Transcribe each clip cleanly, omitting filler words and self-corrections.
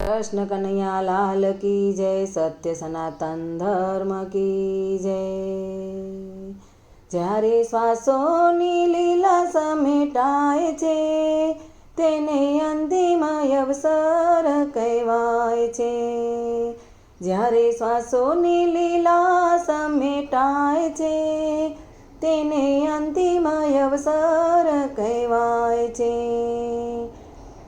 कृष्ण कन्हैया लाल की जय। सत्य सनातन धर्म की जय। જ્યારે શ્વાસોની લીલા સમેટાય છે તેને અંતિમ અવસર કહેવાય છે। જ્યારે શ્વાસોની લીલા સમેટાય છે તેને અંતિમ અવસર કહેવાય છે।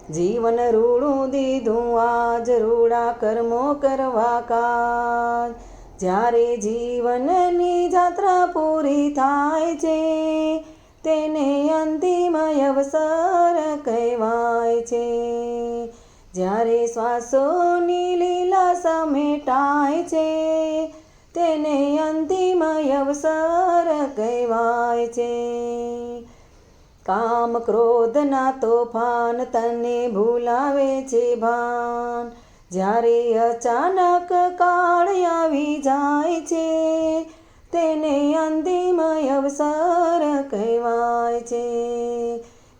જીવન રૂડું દીધું આજ રૂડા કર્મો કરવા કાજ। જ્યારે જીવનની જાત્રા પૂરી થાય છે તેને અંતિમ અવસર કહેવાય છે। જ્યારે શ્વાસોની લીલા સમેટાય છે તેને અંતિમ અવસર કહેવાય છે। કામ ક્રોધના તોફાન તને ભૂલાવે છે ભાન। જ્યારે અચાનક કાળ આવી જાય છે તેને અંતિમ અવસર કહેવાય છે।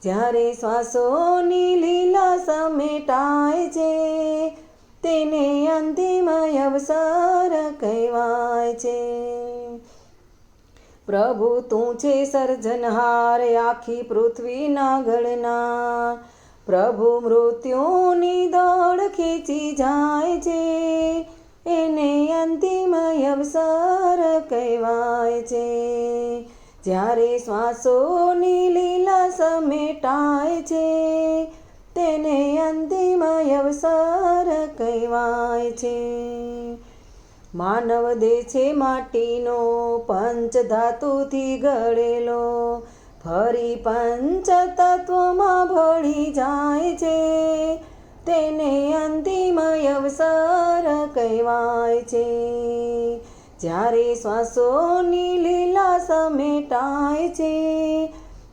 જ્યારે શ્વાસોની લીલા સમેટાય છે તેને અંતિમ અવસર કહેવાય છે। પ્રભુ તું છે સર્જનહાર આખી પૃથ્વીના ઘડનાર। પ્રભુ મૃત્યુની દોડ ખેંચી જાય છે એને અંતિમ અવસર કહેવાય છે। જ્યારે શ્વાસોની લીલા સમેટાય છે તેને અંતિમ અવસર કહેવાય છે। માનવ દેહ છે માટીનો પંચ ધાતુથી ઘડેલો। ફરી પંચ તત્વમાં ભળી જાય છે તેને અંતિમ અવસર કહેવાય છે। જ્યારે શ્વાસોની લીલા સમેટાય છે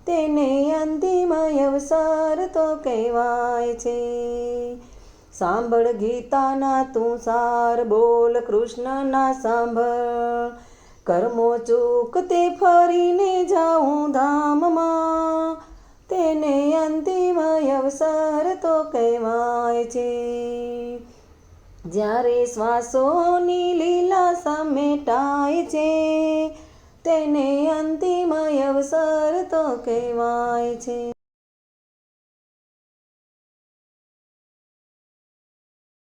તેને અંતિમ અવસર તો કહેવાય છે। સાંભળ ગીતાના તું સાર બોલ કૃષ્ણના સાંભળ। કર્મો ચૂકતે ફરીને જાઉં ધામમાં તેને અંતિમ અવસર તો કહેવાય છે। જ્યારે શ્વાસોની લીલા સમેટાય છે તેને અંતિમ અવસર તો કહેવાય છે।